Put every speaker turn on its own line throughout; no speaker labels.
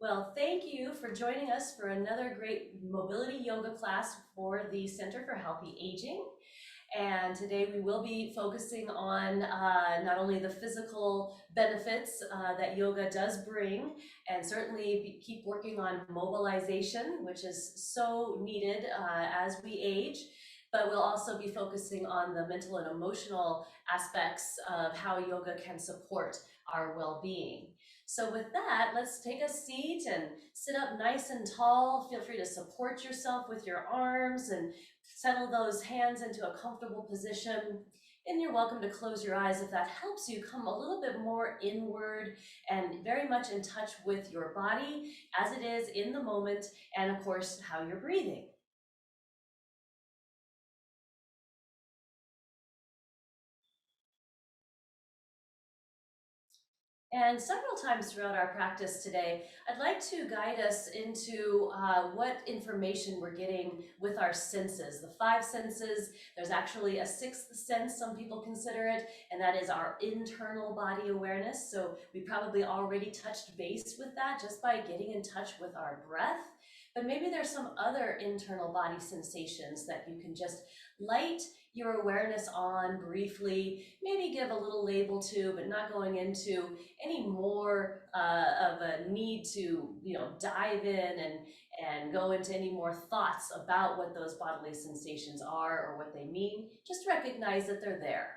Well, thank you for joining us for another great mobility yoga class for the Center for Healthy Aging. And today we will be focusing on not only the physical benefits that yoga does bring, and certainly keep working on mobilization, which is so needed as we age, but we'll also be focusing on the mental and emotional aspects of how yoga can support our well-being. So with that, let's take a seat and sit up nice and tall. Feel free to support yourself with your arms and settle those hands into a comfortable position. And you're welcome to close your eyes if that helps you come a little bit more inward and very much in touch with your body as it is in the moment, and of course, how you're breathing. And several times throughout our practice today, I'd like to guide us into what information we're getting with our senses. The five senses, there's actually a sixth sense, some people consider it, and that is our internal body awareness. So we probably already touched base with that just by getting in touch with our breath. But maybe there's some other internal body sensations that you can just light your awareness on briefly, maybe give a little label to, but not going into any more of a need to, dive in and go into any more thoughts about what those bodily sensations are or what they mean. Just recognize that they're there.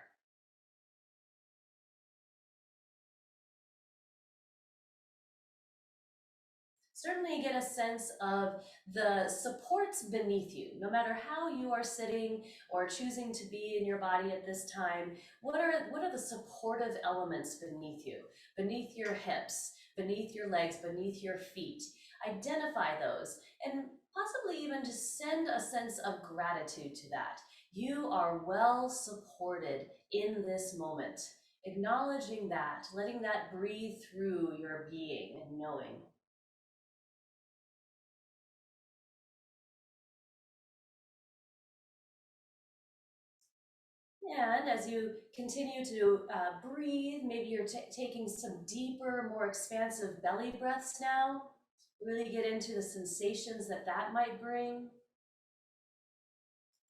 Certainly get a sense of the supports beneath you. No matter how you are sitting or choosing to be in your body at this time, what are the supportive elements beneath you, beneath your hips, beneath your legs, beneath your feet? Identify those and possibly even just send a sense of gratitude to that. You are well supported in this moment. Acknowledging that, letting that breathe through your being and knowing. And as you continue to breathe, maybe you're taking some deeper, more expansive belly breaths now. Really get into the sensations that that might bring.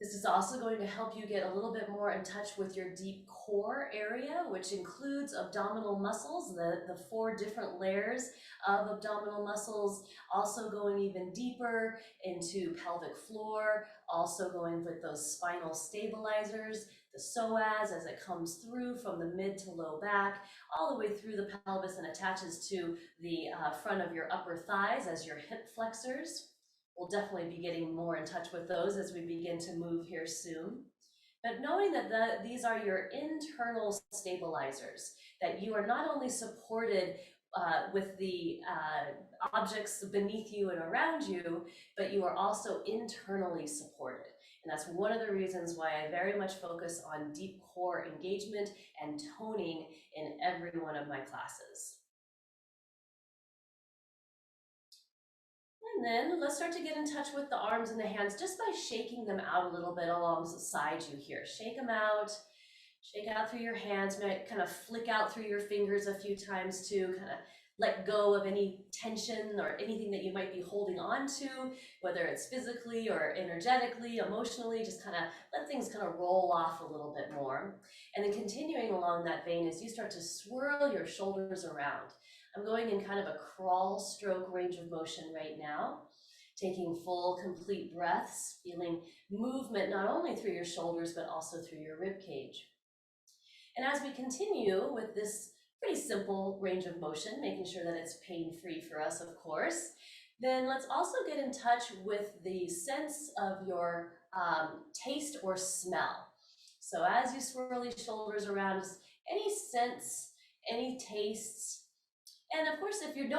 This is also going to help you get a little bit more in touch with your deep core area, which includes abdominal muscles, the four different layers of abdominal muscles, also going even deeper into pelvic floor, also going with those spinal stabilizers, the psoas as it comes through from the mid to low back, all the way through the pelvis and attaches to the front of your upper thighs as your hip flexors. We'll definitely be getting more in touch with those as we begin to move here soon. But knowing that these are your internal stabilizers, that you are not only supported with the objects beneath you and around you, but you are also internally supported. And that's one of the reasons why I very much focus on deep core engagement and toning in every one of my classes. And then let's start to get in touch with the arms and the hands just by shaking them out a little bit alongside you here. Shake them out, shake out through your hands, might kind of flick out through your fingers a few times to kind of let go of any tension or anything that you might be holding on to, whether it's physically or energetically, emotionally, just kind of let things kind of roll off a little bit more. And then continuing along that vein as you start to swirl your shoulders around. I'm going in kind of a crawl stroke range of motion right now, taking full, complete breaths, feeling movement not only through your shoulders, but also through your rib cage. And as we continue with this pretty simple range of motion, making sure that it's pain-free for us, of course, then let's also get in touch with the sense of your taste or smell. So as you swirl these shoulders around, any sense, any tastes. And of course, if you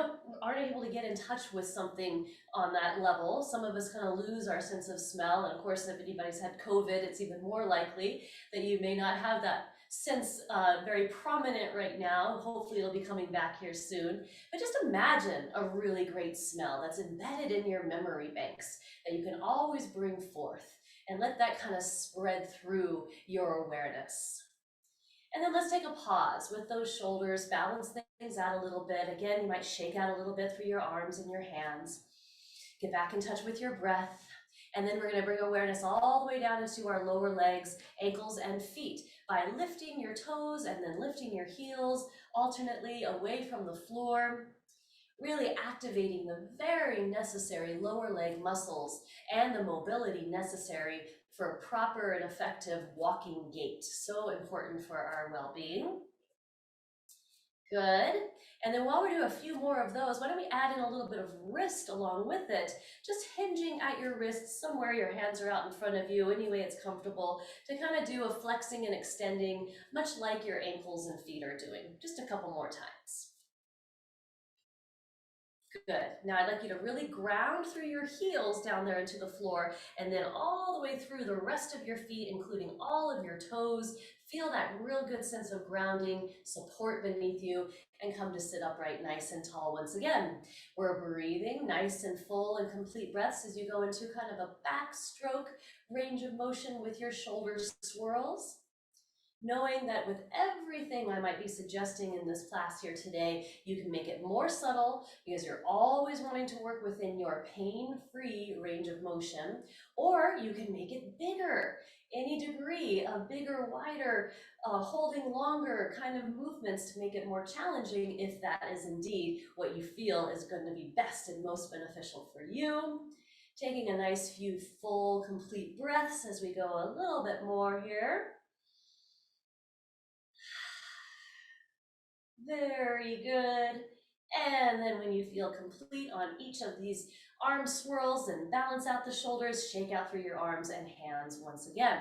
aren't able to get in touch with something on that level, some of us kind of lose our sense of smell. And of course, if anybody's had COVID, it's even more likely that you may not have that sense very prominent right now. Hopefully it'll be coming back here soon. But just imagine a really great smell that's embedded in your memory banks that you can always bring forth, and let that kind of spread through your awareness. And then let's take a pause with those shoulders, balance things out a little bit. Again, you might shake out a little bit through your arms and your hands. Get back in touch with your breath. And then we're going to bring awareness all the way down into our lower legs, ankles, and feet by lifting your toes and then lifting your heels alternately away from the floor, really activating the very necessary lower leg muscles and the mobility necessary for a proper and effective walking gait. So important for our well-being. Good. And then while we do a few more of those, why don't we add in a little bit of wrist along with it, just hinging at your wrists somewhere your hands are out in front of you, any way it's comfortable, to kind of do a flexing and extending, much like your ankles and feet are doing. Just a couple more times. Good. Now I'd like you to really ground through your heels down there into the floor, and then all the way through the rest of your feet, including all of your toes. Feel that real good sense of grounding, support beneath you, and come to sit upright nice and tall once again. We're breathing nice and full and complete breaths as you go into kind of a backstroke range of motion with your shoulders swirls. Knowing that with everything I might be suggesting in this class here today, you can make it more subtle because you're always wanting to work within your pain-free range of motion, or you can make it bigger, any degree of bigger, wider, holding longer kind of movements to make it more challenging if that is indeed what you feel is going to be best and most beneficial for you. Taking a nice few full, complete breaths as we go a little bit more here. Very good. And then when you feel complete on each of these arm swirls and balance out the shoulders, shake out through your arms and hands once again.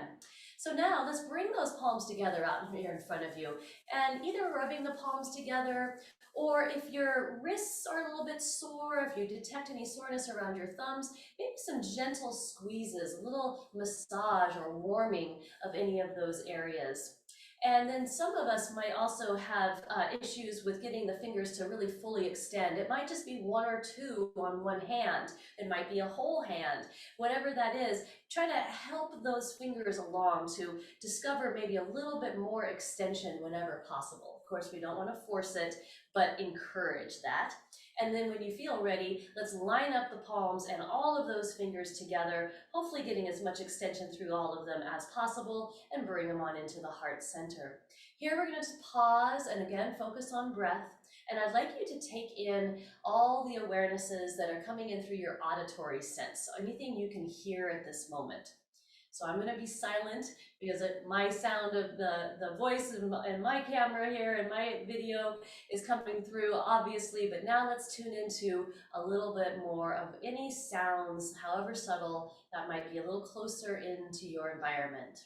So now let's bring those palms together out here in front of you, and either rubbing the palms together, or if your wrists are a little bit sore, if you detect any soreness around your thumbs, maybe some gentle squeezes, a little massage or warming of any of those areas. And then some of us might also have issues with getting the fingers to really fully extend. It might just be one or two on one hand. It might be a whole hand. Whatever that is, try to help those fingers along to discover maybe a little bit more extension whenever possible. Of course, we don't want to force it, but encourage that. And then when you feel ready, let's line up the palms and all of those fingers together, hopefully getting as much extension through all of them as possible, and bring them on into the heart center. Here we're going to pause and again focus on breath. And I'd like you to take in all the awarenesses that are coming in through your auditory sense, so anything you can hear at this moment. So I'm going to be silent because my sound of the voice and my camera here and my video is coming through, obviously, but now let's tune into a little bit more of any sounds, however subtle, that might be a little closer into your environment.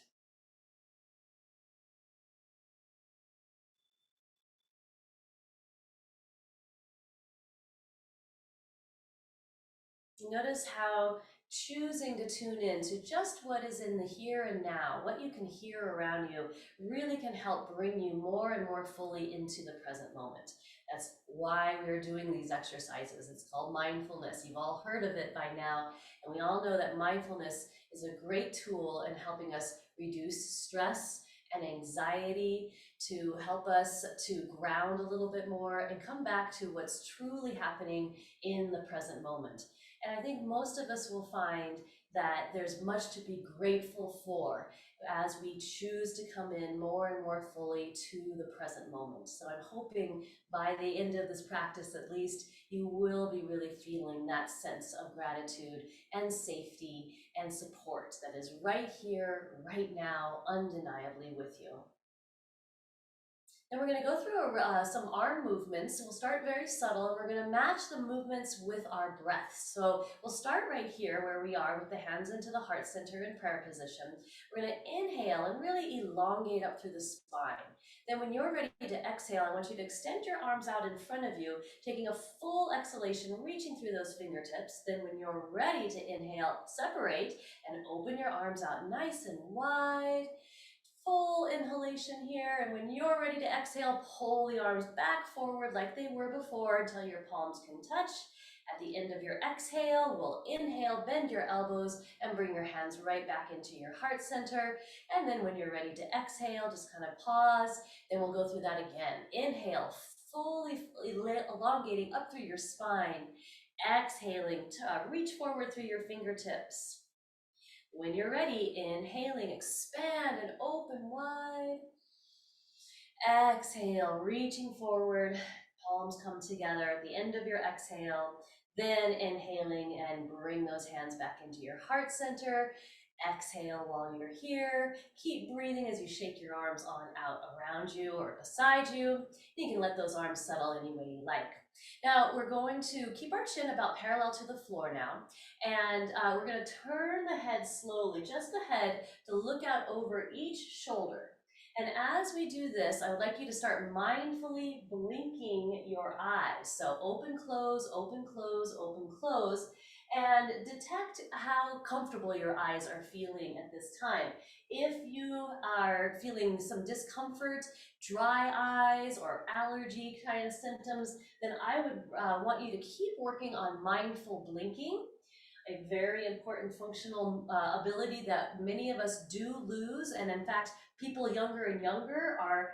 Notice how choosing to tune in to just what is in the here and now, what you can hear around you, really can help bring you more and more fully into the present moment. That's why we're doing these exercises. It's called mindfulness. You've all heard of it by now, and we all know that mindfulness is a great tool in helping us reduce stress and anxiety, to help us to ground a little bit more and come back to what's truly happening in the present moment. And I think most of us will find that there's much to be grateful for as we choose to come in more and more fully to the present moment. So I'm hoping by the end of this practice, at least, you will be really feeling that sense of gratitude and safety and support that is right here, right now, undeniably with you. And we're going to go through some arm movements. We'll start very subtle, and we're going to match the movements with our breath. So we'll start right here where we are with the hands into the heart center in prayer position. We're going to inhale and really elongate up through the spine. Then when you're ready to exhale, I want you to extend your arms out in front of you, taking a full exhalation, reaching through those fingertips. Then when you're ready to inhale, separate and open your arms out nice and wide. Full inhalation here, and when you're ready to exhale, pull the arms back forward like they were before until your palms can touch. At the end of your exhale, we'll inhale, bend your elbows, and bring your hands right back into your heart center. And then when you're ready to exhale, just kind of pause. Then we'll go through that again. Inhale, fully elongating up through your spine. Exhaling, reach forward through your fingertips. When you're ready, inhaling, expand and open wide. Exhale, reaching forward, palms come together at the end of your exhale. Then inhaling and bring those hands back into your heart center. Exhale while you're here. Keep breathing as you shake your arms on out around you or beside you. You can let those arms settle any way you like. Now we're going to keep our chin about parallel to the floor now, and we're going to turn the head slowly, just the head, to look out over each shoulder. And as we do this, I would like you to start mindfully blinking your eyes. So open, close, open, close, open, close, and detect how comfortable your eyes are feeling at this time. If you are feeling some discomfort, dry eyes, or allergy kind of symptoms, then I would want you to keep working on mindful blinking, a very important functional ability that many of us do lose. And in fact, people younger and younger are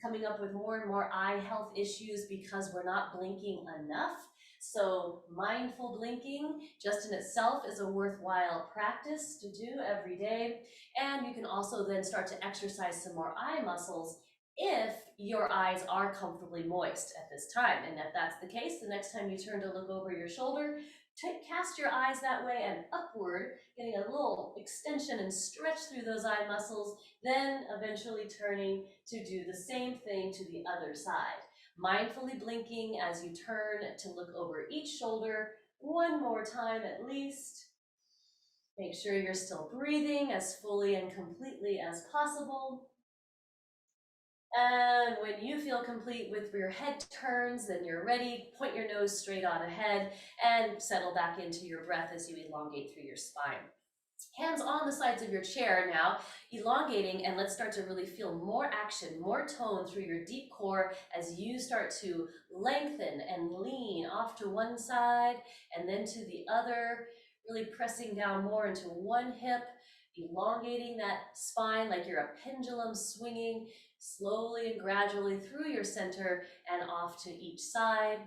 coming up with more and more eye health issues because we're not blinking enough. So mindful blinking just in itself is a worthwhile practice to do every day. And you can also then start to exercise some more eye muscles if your eyes are comfortably moist at this time. And if that's the case, the next time you turn to look over your shoulder, cast your eyes that way and upward, getting a little extension and stretch through those eye muscles, then eventually turning to do the same thing to the other side. Mindfully blinking as you turn to look over each shoulder one more time at least. Make sure you're still breathing as fully and completely as possible. And when you feel complete with your head turns, then you're ready. Point your nose straight on ahead and settle back into your breath as you elongate through your spine. Hands on the sides of your chair now, elongating, and let's start to really feel more action, more tone through your deep core as you start to lengthen and lean off to one side and then to the other, really pressing down more into one hip, elongating that spine like you're a pendulum swinging slowly and gradually through your center and off to each side.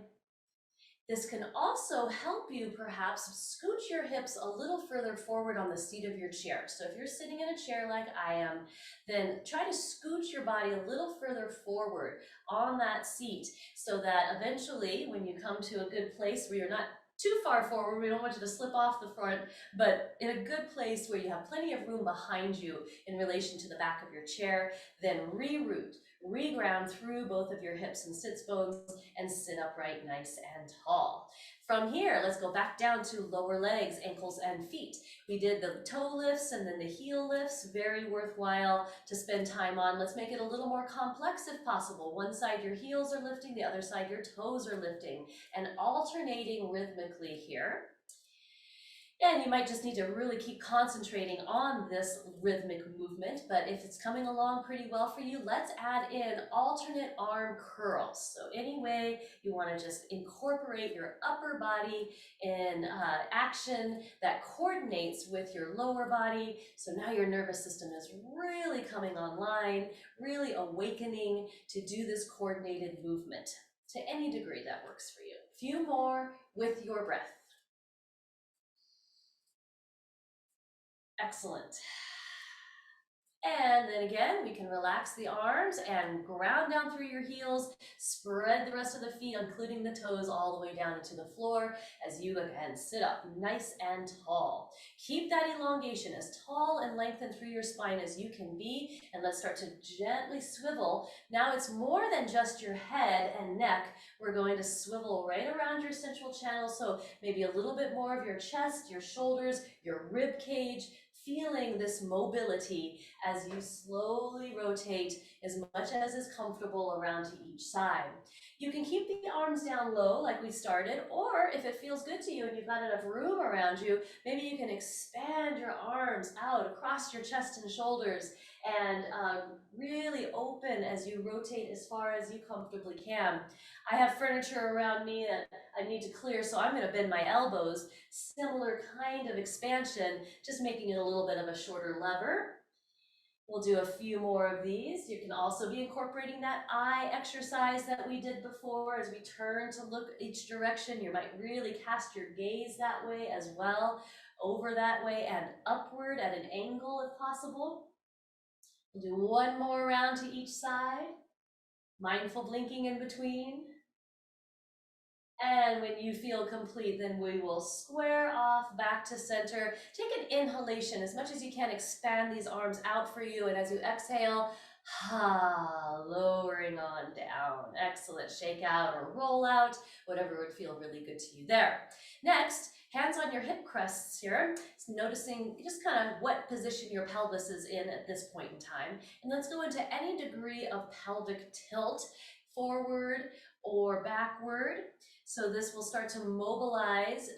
This can also help you perhaps scooch your hips a little further forward on the seat of your chair. So if you're sitting in a chair like I am, then try to scooch your body a little further forward on that seat so that eventually when you come to a good place where you're not too far forward, we don't want you to slip off the front, but in a good place where you have plenty of room behind you in relation to the back of your chair, then reground through both of your hips and sits bones and sit upright nice and tall. From here, let's go back down to lower legs, ankles, and feet. We did the toe lifts and then the heel lifts, very worthwhile to spend time on. Let's make it a little more complex if possible. One side your heels are lifting, the other side your toes are lifting, and alternating rhythmically here. And you might just need to really keep concentrating on this rhythmic movement, but if it's coming along pretty well for you, let's add in alternate arm curls. So any way you want to just incorporate your upper body in action that coordinates with your lower body. So now your nervous system is really coming online, really awakening to do this coordinated movement to any degree that works for you. A few more with your breath. Excellent. And then again, we can relax the arms and ground down through your heels, spread the rest of the feet, including the toes, all the way down into the floor as you again sit up nice and tall. Keep that elongation as tall and lengthened through your spine as you can be, and let's start to gently swivel. Now it's more than just your head and neck. We're going to swivel right around your central channel, so maybe a little bit more of your chest, your shoulders, your rib cage, feeling this mobility as you slowly rotate as much as is comfortable around to each side. You can keep the arms down low like we started, or if it feels good to you and you've got enough room around you, maybe you can expand your arms out across your chest and shoulders and really open as you rotate as far as you comfortably can. I have furniture around me that I need to clear, so I'm going to bend my elbows. Similar kind of expansion, just making it a little bit of a shorter lever. We'll do a few more of these. You can also be incorporating that eye exercise that we did before as we turn to look each direction. You might really cast your gaze that way as well, over that way and upward at an angle if possible. We'll do one more round to each side. Mindful blinking in between. And when you feel complete, then we will square off back to center. Take an inhalation as much as you can. Expand these arms out for you. And as you exhale, lowering on down. Excellent. Shake out or roll out, whatever would feel really good to you there. Next, hands on your hip crests here. So noticing just kind of what position your pelvis is in at this point in time. And let's go into any degree of pelvic tilt, forward or backward. So this will start to mobilize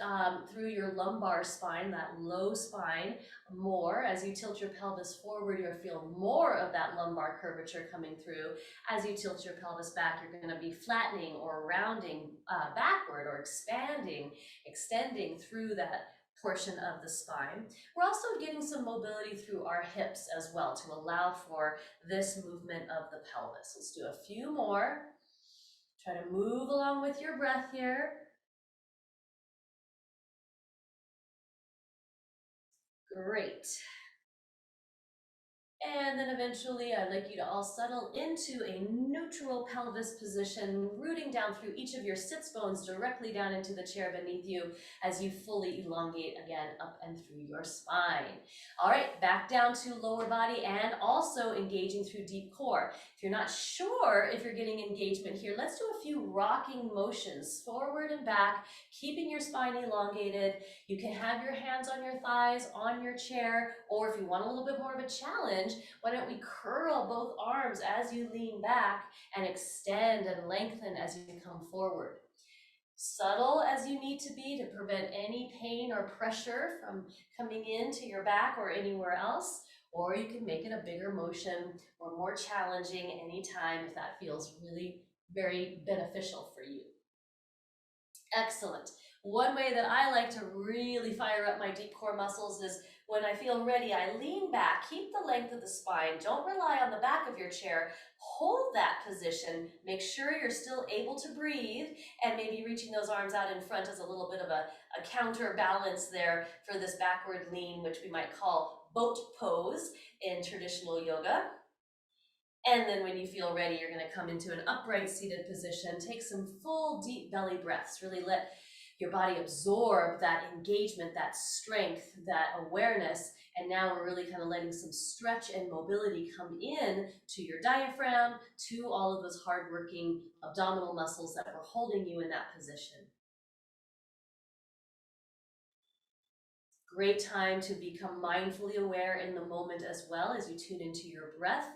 through your lumbar spine, that low spine, more. As you tilt your pelvis forward, you'll feel more of that lumbar curvature coming through. As you tilt your pelvis back, you're going to be flattening or rounding backward or expanding, extending through that portion of the spine. We're also getting some mobility through our hips as well to allow for this movement of the pelvis. Let's do a few more. Try to move along with your breath here. Great. And then eventually I'd like you to all settle into a neutral pelvis position, rooting down through each of your sits bones directly down into the chair beneath you as you fully elongate again up and through your spine. All right, back down to lower body and also engaging through deep core. If you're not sure if you're getting engagement here, let's do a few rocking motions forward and back, keeping your spine elongated. You can have your hands on your thighs, on your chair, or if you want a little bit more of a challenge, why don't we curl both arms as you lean back and extend and lengthen as you come forward. Subtle as you need to be to prevent any pain or pressure from coming into your back or anywhere else, or you can make it a bigger motion or more challenging anytime if that feels really very beneficial for you. Excellent. One way that I like to really fire up my deep core muscles is when I feel ready, I lean back, keep the length of the spine, don't rely on the back of your chair, hold that position, make sure you're still able to breathe, and maybe reaching those arms out in front as a little bit of a counterbalance there for this backward lean, which we might call boat pose in traditional yoga. And then when you feel ready, you're going to come into an upright seated position, take some full deep belly breaths, really let your body absorb that engagement, that strength, that awareness. And now we're really kind of letting some stretch and mobility come in to your diaphragm, to all of those hardworking abdominal muscles that were holding you in that position. Great time to become mindfully aware in the moment as well as you tune into your breath,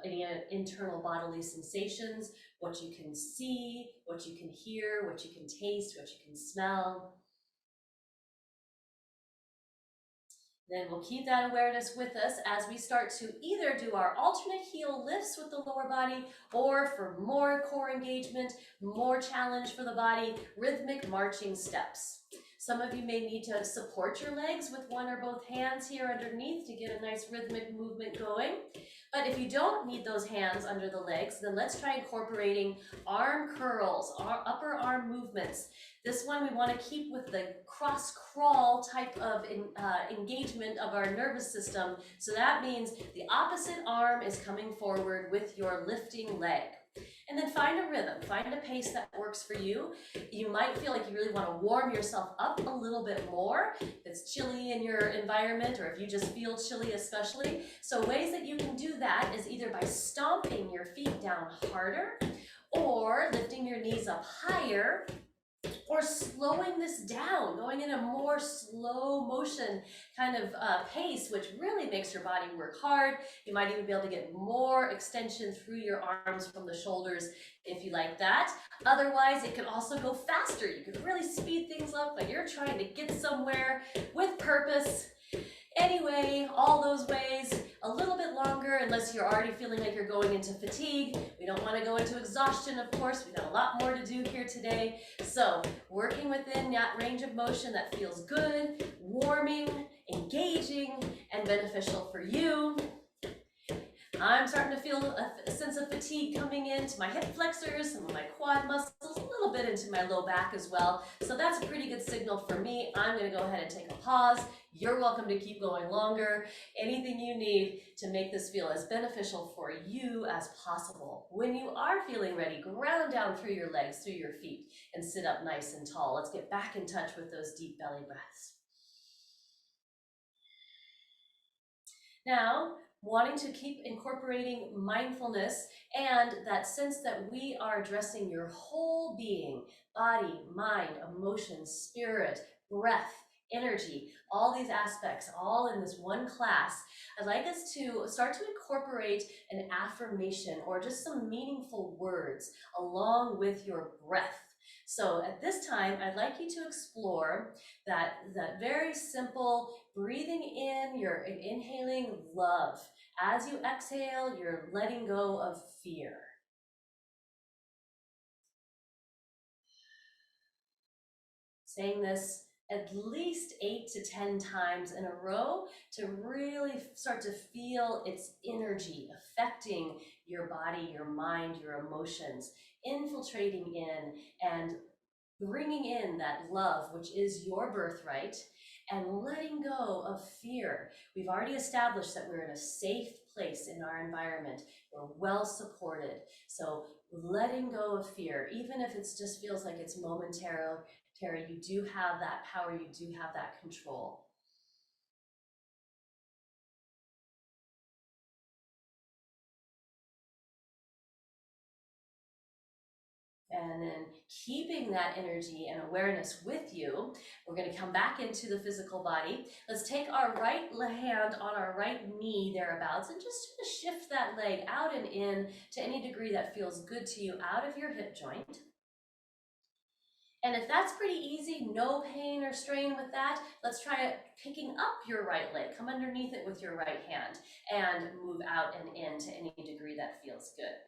any internal bodily sensations, what you can see, what you can hear, what you can taste, what you can smell. Then we'll keep that awareness with us as we start to either do our alternate heel lifts with the lower body, or for more core engagement, more challenge for the body, rhythmic marching steps. Some of you may need to support your legs with one or both hands here underneath to get a nice rhythmic movement going. But if you don't need those hands under the legs, then let's try incorporating arm curls, upper arm movements. This one we want to keep with the cross crawl type of engagement of our nervous system. So that means the opposite arm is coming forward with your lifting leg. And then find a rhythm, find a pace that works for you. You might feel like you really want to warm yourself up a little bit more. If it's chilly in your environment, or if you just feel chilly especially. So ways that you can do that is either by stomping your feet down harder, or lifting your knees up higher, or slowing this down, going in a more slow motion kind of pace, which really makes your body work hard. You might even be able to get more extension through your arms from the shoulders if you like that. Otherwise, it can also go faster. You can really speed things up, but you're trying to get somewhere with purpose. Anyway, all those ways, a little bit longer unless you're already feeling like you're going into fatigue. We don't want to go into exhaustion, of course. We've got a lot more to do here today. So working within that range of motion that feels good, warming, engaging, and beneficial for you. I'm starting to feel a sense of fatigue coming into my hip flexors, some of my quad muscles, a little bit into my low back as well. So that's a pretty good signal for me. I'm going to go ahead and take a pause. You're welcome to keep going longer. Anything you need to make this feel as beneficial for you as possible. When you are feeling ready, ground down through your legs, through your feet, and sit up nice and tall. Let's get back in touch with those deep belly breaths. Now, wanting to keep incorporating mindfulness and that sense that we are addressing your whole being, body, mind, emotions, spirit, breath, energy, all these aspects, all in this one class, I'd like us to start to incorporate an affirmation or just some meaningful words along with your breath. So at this time, I'd like you to explore that very simple breathing in, you're inhaling love. As you exhale, you're letting go of fear. Saying this at least 8 to 10 times in a row to really start to feel its energy affecting your body, your mind, your emotions, infiltrating in and bringing in that love, which is your birthright, and letting go of fear. We've already established that we're in a safe place in our environment. We're well supported. So letting go of fear, even if it just feels like it's momentary, you do have that power, you do have that control. And then keeping that energy and awareness with you, we're going to come back into the physical body. Let's take our right hand on our right knee thereabouts and just shift that leg out and in to any degree that feels good to you out of your hip joint. And if that's pretty easy, no pain or strain with that, let's try picking up your right leg. Come underneath it with your right hand and move out and in to any degree that feels good.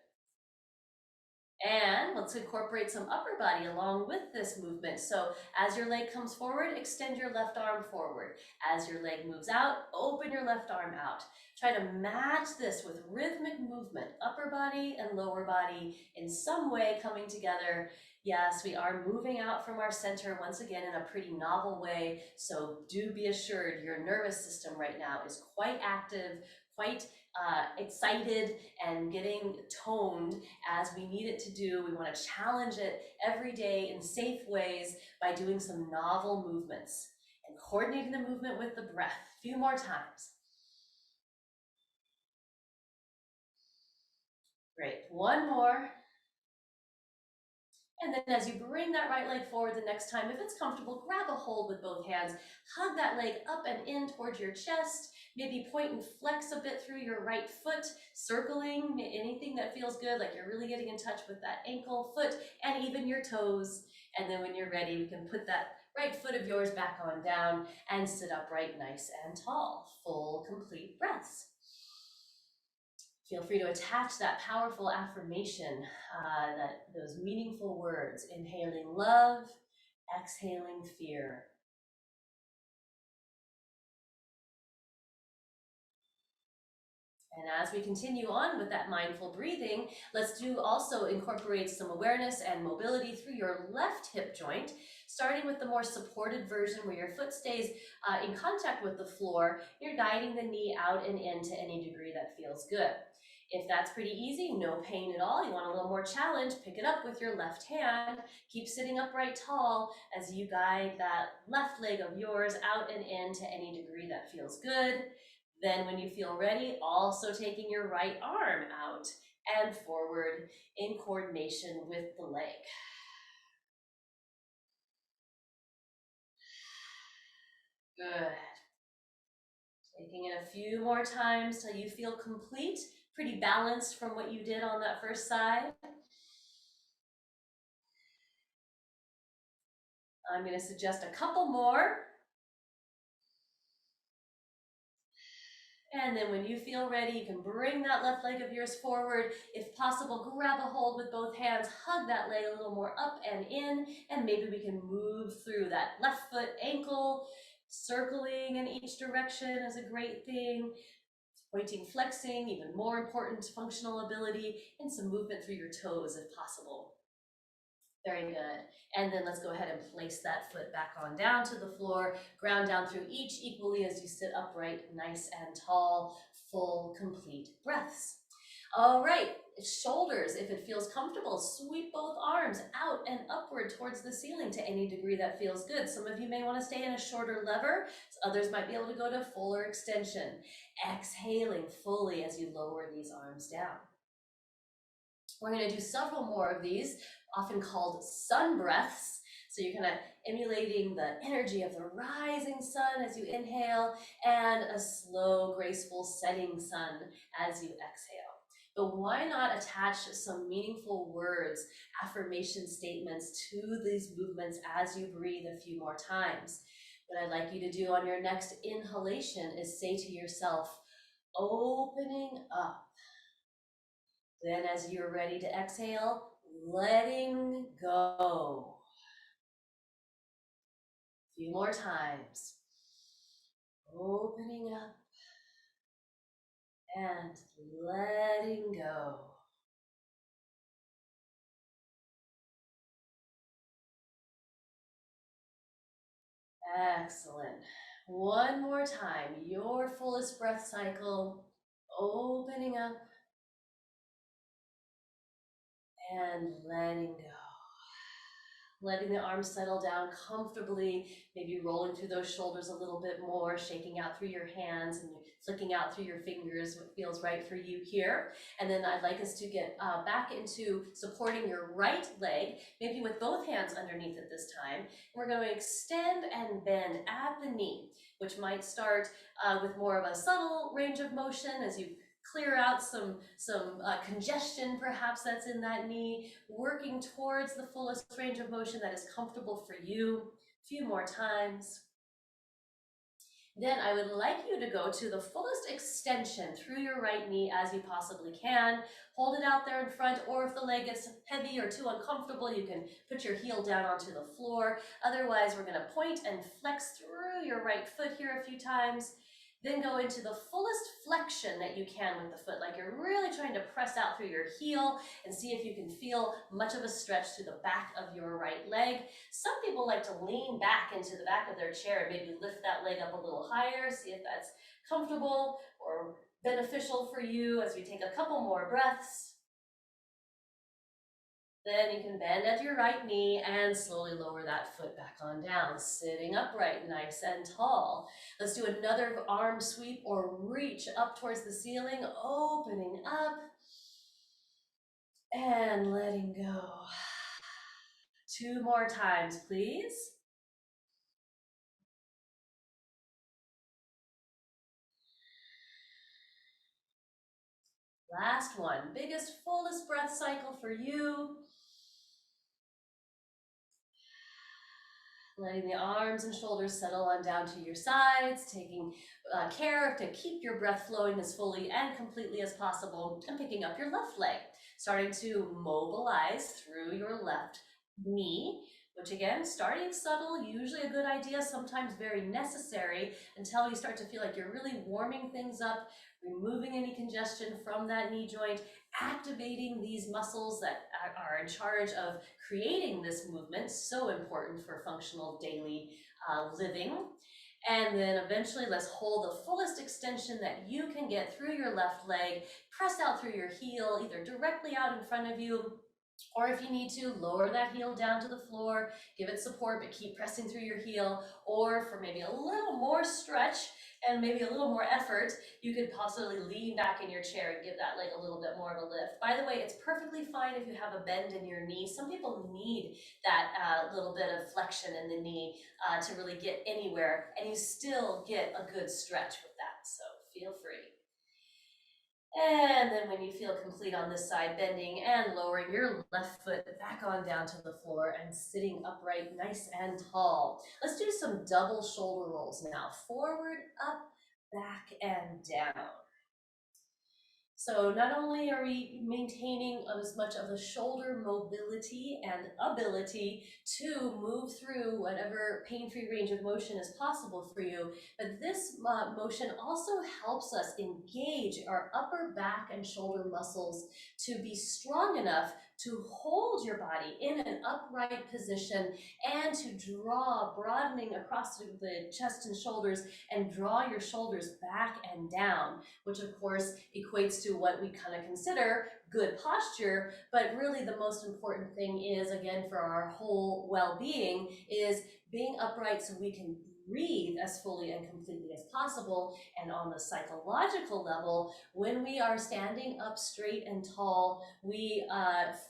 And let's incorporate some upper body along with this movement. So as your leg comes forward, extend your left arm forward. As your leg moves out, open your left arm out. Try to match this with rhythmic movement, upper body and lower body in some way coming together. Yes, we are moving out from our center once again in a pretty novel way. So do be assured your nervous system right now is quite active, quite excited and getting toned as we need it to do. We want to challenge it every day in safe ways by doing some novel movements and coordinating the movement with the breath. A few more times. Great. One more. And then as you bring that right leg forward the next time, if it's comfortable, grab a hold with both hands, hug that leg up and in towards your chest, maybe point and flex a bit through your right foot, circling anything that feels good, like you're really getting in touch with that ankle, foot, and even your toes. And then when you're ready, we can put that right foot of yours back on down and sit upright, nice and tall. Full, complete breaths. Feel free to attach that powerful affirmation, those meaningful words, inhaling love, exhaling fear. And as we continue on with that mindful breathing, let's also incorporate some awareness and mobility through your left hip joint, starting with the more supported version where your foot stays in contact with the floor. You're guiding the knee out and in to any degree that feels good. If that's pretty easy, no pain at all, you want a little more challenge, pick it up with your left hand. Keep sitting upright tall as you guide that left leg of yours out and in to any degree that feels good. Then when you feel ready, also taking your right arm out and forward in coordination with the leg. Good. Taking it a few more times till you feel complete, pretty balanced from what you did on that first side. I'm going to suggest a couple more. And then when you feel ready, you can bring that left leg of yours forward. If possible, grab a hold with both hands, hug that leg a little more up and in, and maybe we can move through that left foot ankle. Circling in each direction is a great thing. Pointing, flexing, even more important, functional ability, and some movement through your toes if possible. Very good. And then let's go ahead and place that foot back on down to the floor. Ground down through each equally as you sit upright, nice and tall, full, complete breaths. All right, shoulders, if it feels comfortable, sweep both arms out and upward towards the ceiling to any degree that feels good. Some of you may want to stay in a shorter lever. Others might be able to go to fuller extension. Exhaling fully as you lower these arms down. We're going to do several more of these, often called sun breaths. So you're kind of emulating the energy of the rising sun as you inhale and a slow, graceful setting sun as you exhale. But why not attach some meaningful words, affirmation statements to these movements as you breathe a few more times? What I'd like you to do on your next inhalation is say to yourself, opening up. Then as you're ready to exhale, letting go. A few more times. Opening up and letting go. Excellent. One more time, your fullest breath cycle. Opening up and letting go. Letting the arms settle down comfortably, maybe rolling through those shoulders a little bit more, shaking out through your hands and flicking out through your fingers, what feels right for you here. And then I'd like us to get back into supporting your right leg, maybe with both hands underneath at this time. We're going to extend and bend at the knee, which might start with more of a subtle range of motion as you clear out some congestion perhaps that's in that knee, working towards the fullest range of motion that is comfortable for you. A few more times. Then I would like you to go to the fullest extension through your right knee as you possibly can. Hold it out there in front, or if the leg gets heavy or too uncomfortable, you can put your heel down onto the floor. Otherwise, we're going to point and flex through your right foot here a few times. Then go into the fullest flexion that you can with the foot, like you're really trying to press out through your heel and see if you can feel much of a stretch to the back of your right leg. Some people like to lean back into the back of their chair and maybe lift that leg up a little higher, see if that's comfortable or beneficial for you as we take a couple more breaths. Then you can bend at your right knee and slowly lower that foot back on down, sitting upright, nice and tall. Let's do another arm sweep or reach up towards the ceiling, opening up and letting go. 2 more times, please. Last one, biggest, fullest breath cycle for you. Letting the arms and shoulders settle on down to your sides, taking care to keep your breath flowing as fully and completely as possible, and picking up your left leg, starting to mobilize through your left knee, which again, starting subtle, usually a good idea, sometimes very necessary, until you start to feel like you're really warming things up, removing any congestion from that knee joint, activating these muscles that are in charge of creating this movement, so important for functional daily living. And then eventually let's hold the fullest extension that you can get through your left leg, press out through your heel, either directly out in front of you, or if you need to, lower that heel down to the floor, give it support, but keep pressing through your heel. Or for maybe a little more stretch and maybe a little more effort, you could possibly lean back in your chair and give that leg a little bit more of a lift. By the way, it's perfectly fine if you have a bend in your knee. Some people need that little bit of flexion in the knee to really get anywhere, and you still get a good stretch with that, so feel free. And then when you feel complete on this side, bending and lowering your left foot back on down to the floor and sitting upright, nice and tall. Let's do some double shoulder rolls now. Forward, up, back and down. So not only are we maintaining as much of the shoulder mobility and ability to move through whatever pain-free range of motion is possible for you, but this motion also helps us engage our upper back and shoulder muscles to be strong enough to hold your body in an upright position and to draw, broadening across the chest and shoulders, and draw your shoulders back and down, which of course equates to what we kind of consider good posture. But really the most important thing is, again, for our whole well-being, is being upright so we can breathe as fully and completely as possible. And on the psychological level, when we are standing up straight and tall, we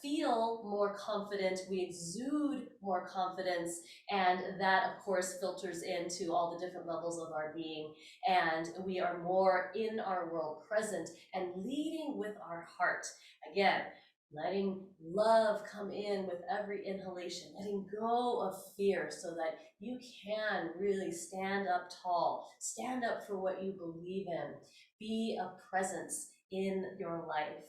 feel more confident, we exude more confidence, and that of course filters into all the different levels of our being, and we are more in our world present and leading with our heart. Again, letting love come in with every inhalation, letting go of fear so that you can really stand up tall, stand up for what you believe in, be a presence in your life.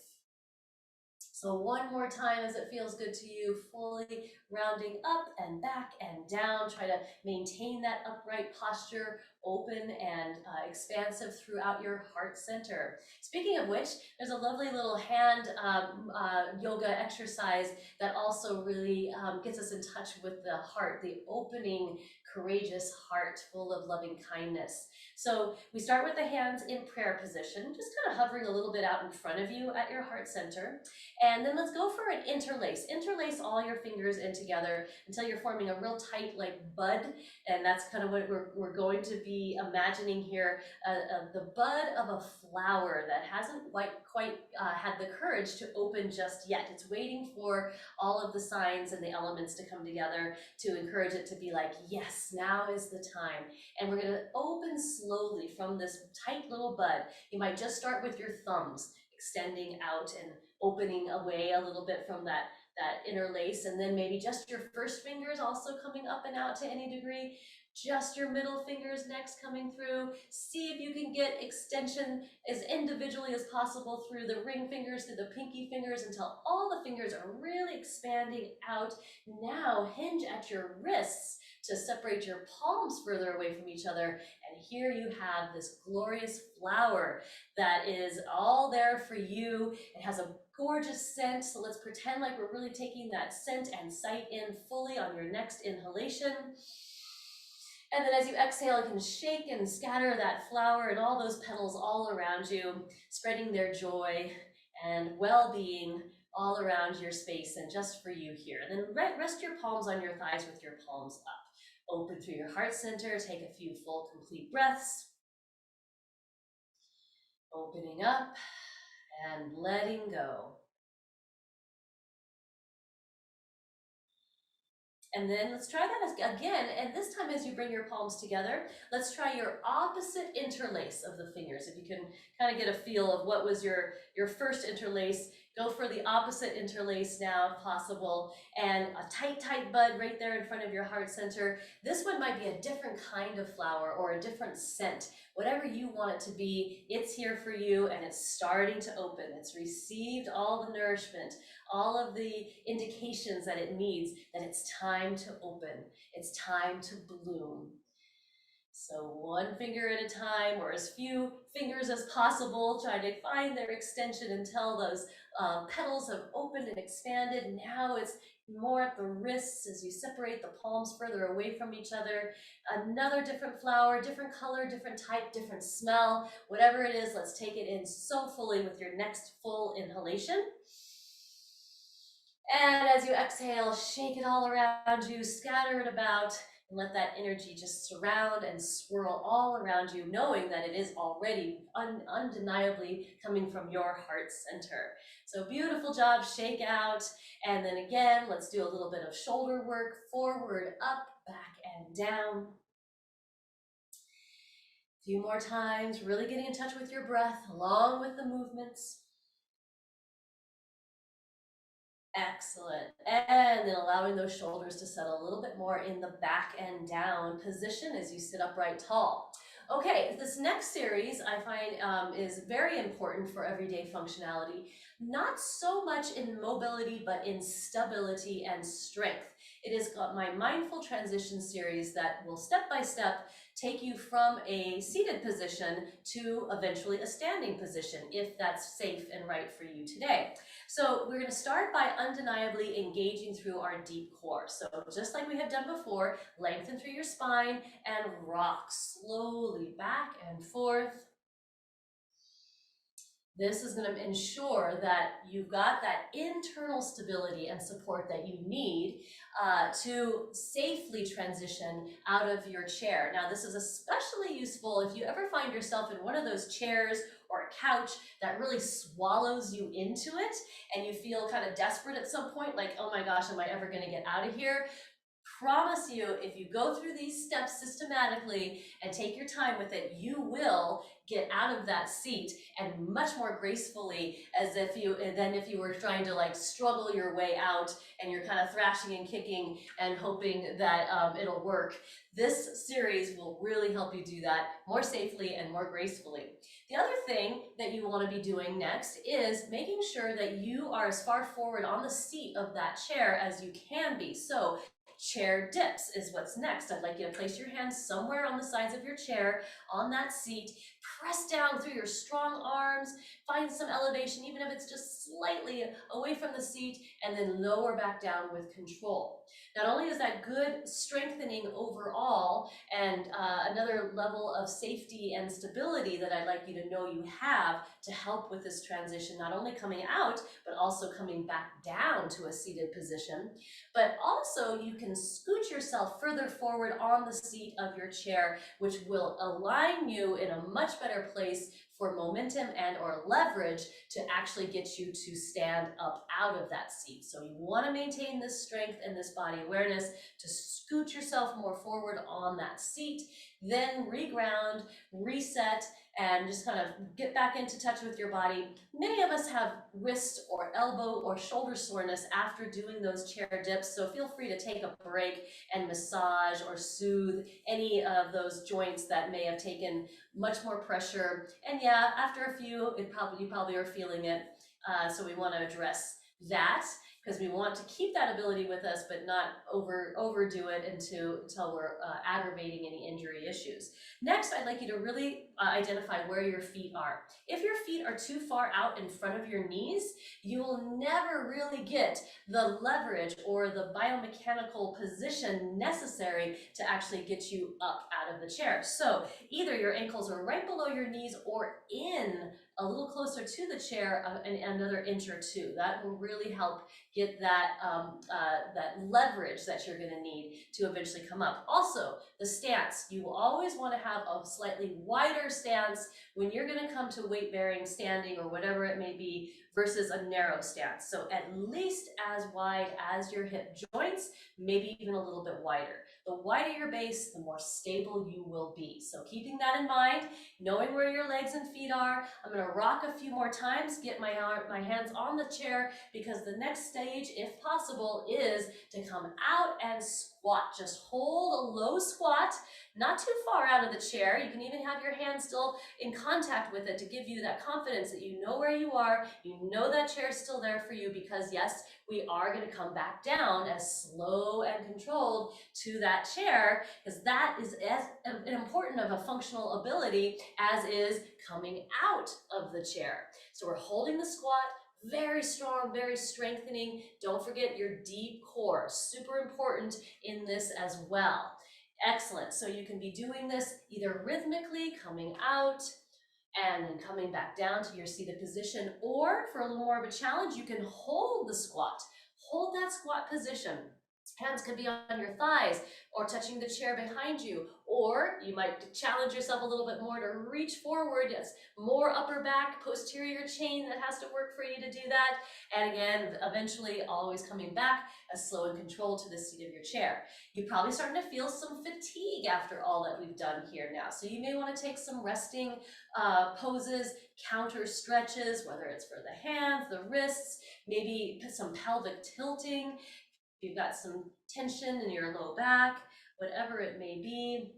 So one more time, as it feels good to you, fully rounding up and back and down. Try to maintain that upright posture, open and expansive throughout your heart center. Speaking of which, there's a lovely little hand yoga exercise that also really gets us in touch with the heart, the opening, courageous heart full of loving kindness. So we start with the hands in prayer position, just kind of hovering a little bit out in front of you at your heart center. And then let's go for an interlace. Interlace all your fingers in together until you're forming a real tight like bud. And that's kind of what we're going to be imagining here, the bud of a flower that hasn't quite had the courage to open just yet. It's waiting for all of the signs and the elements to come together to encourage it to be like, yes, now is the time. And we're going to open slowly from this tight little bud. You might just start with your thumbs extending out and opening away a little bit from that interlace, and then maybe just your first fingers also coming up and out to any degree, just your middle fingers next coming through. See if you can get extension as individually as possible through the ring fingers, through the pinky fingers, until all the fingers are really expanding out. Now hinge at your wrists to separate your palms further away from each other. And here you have this glorious flower that is all there for you. It has a gorgeous scent, so let's pretend like we're really taking that scent and sight in fully on your next inhalation. And then as you exhale, you can shake and scatter that flower and all those petals all around you, spreading their joy and well-being all around your space and just for you here. And then rest your palms on your thighs with your palms up. Open through your heart center, take a few full complete breaths. Opening up and letting go. And then let's try that again. And this time, as you bring your palms together, let's try your opposite interlace of the fingers. If you can kind of get a feel of what was your first interlace, go for the opposite interlace now if possible. And a tight bud right there in front of your heart center. This one might be a different kind of flower or a different scent. Whatever you want it to be, it's here for you and it's starting to open. It's received all the nourishment, all of the indications that it needs, that it's time to open, it's time to bloom. So one finger at a time, or as few fingers as possible, try to find their extension until those petals have opened and expanded. Now it's more at the wrists as you separate the palms further away from each other. Another different flower, different color, different type, different smell, whatever it is, let's take it in so fully with your next full inhalation. And as you exhale, shake it all around you, scatter it about, and let that energy just surround and swirl all around you, knowing that it is already undeniably coming from your heart center. So beautiful job, shake out. And then again, let's do a little bit of shoulder work, forward, up, back, and down. A few more times, really getting in touch with your breath along with the movements. Excellent. And then allowing those shoulders to settle a little bit more in the back and down position as you sit upright tall. Okay, this next series I find is very important for everyday functionality, not so much in mobility, but in stability and strength. It is my mindful transition series that will step by step take you from a seated position to eventually a standing position, if that's safe and right for you today. So we're going to start by undeniably engaging through our deep core. So just like we have done before, lengthen through your spine and rock slowly back and forth. This is going to ensure that you've got that internal stability and support that you need to safely transition out of your chair. Now, this is especially useful if you ever find yourself in one of those chairs or a couch that really swallows you into it and you feel kind of desperate at some point, like, oh my gosh, am I ever going to get out of here? Promise you, if you go through these steps systematically and take your time with it, you will get out of that seat and much more gracefully than if you were trying to like struggle your way out and you're kind of thrashing and kicking and hoping that it'll work. This series will really help you do that more safely and more gracefully. The other thing that you want to be doing next is making sure that you are as far forward on the seat of that chair as you can be. So chair dips is what's next. I'd like you to place your hands somewhere on the sides of your chair, on that seat. Press down through your strong arms. Find some elevation, even if it's just slightly away from the seat, and then lower back down with control. Not only is that good strengthening overall and another level of safety and stability that I'd like you to know you have to help with this transition, not only coming out, but also coming back down to a seated position, but also you can scoot yourself further forward on the seat of your chair, which will align you in a much better place for momentum and or leverage to actually get you to stand up out of that seat. So you want to maintain this strength and this body awareness to scoot yourself more forward on that seat, then reground, reset, and just kind of get back into touch with your body. Many of us have wrist or elbow or shoulder soreness after doing those chair dips, so feel free to take a break and massage or soothe any of those joints that may have taken much more pressure. And yeah, after a few, you probably are feeling it, so we want to address that because we want to keep that ability with us, but not overdo it until we're aggravating any injury issues. Next, I'd like you to really identify where your feet are. If your feet are too far out in front of your knees, you will never really get the leverage or the biomechanical position necessary to actually get you up out of the chair. So either your ankles are right below your knees or in a little closer to the chair, another inch or two. That will really help get that leverage that you're going to need to eventually come up. Also, the stance. You will always want to have a slightly wider stance when you're going to come to weight bearing, standing, or whatever it may be, versus a narrow stance. So at least as wide as your hip joints, maybe even a little bit wider. The wider your base, the more stable you will be. So keeping that in mind, knowing where your legs and feet are, I'm going to rock a few more times, get my hands on the chair, because the next stage, if possible, is to come out and squat. Just hold a low squat, not too far out of the chair. You can even have your hands still in contact with it to give you that confidence that you know where you are, you know that chair is still there for you, because yes, we are going to come back down as slow and controlled to that chair, because that is as important of a functional ability as is coming out of the chair. So we're holding the squat, very strong, very strengthening. Don't forget your deep core, super important in this as well. Excellent. So you can be doing this either rhythmically, coming out and then coming back down to your seated position, or for a little more of a challenge, you can hold the squat. Hold that squat position. Hands could be on your thighs or touching the chair behind you, or you might challenge yourself a little bit more to reach forward. Yes, more upper back, posterior chain that has to work for you to do that. And again, eventually always coming back as slow and controlled to the seat of your chair. You're probably starting to feel some fatigue after all that we've done here now. So you may want to take some resting poses, counter stretches, whether it's for the hands, the wrists, maybe some pelvic tilting. If you've got some tension in your low back, whatever it may be.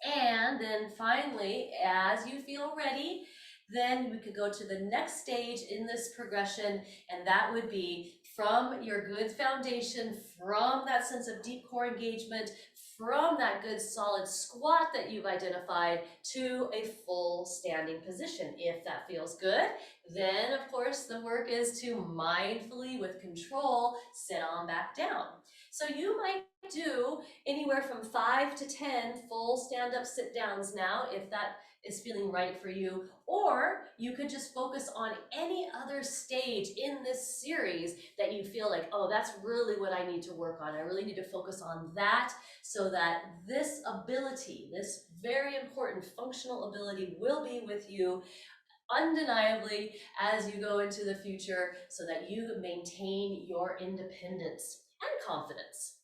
And then finally, as you feel ready, then we could go to the next stage in this progression, and that would be from your good foundation, from that sense of deep core engagement, from that good solid squat that you've identified to a full standing position. If that feels good, then of course the work is to mindfully, with control, sit on back down. So you might do anywhere from 5 to 10 full stand-up sit downs now, if that is feeling right for you, or you could just focus on any other stage in this series that you feel like, oh, that's really what I need to work on. I really need to focus on that, so that this ability, this very important functional ability, will be with you undeniably as you go into the future, so that you maintain your independence and confidence.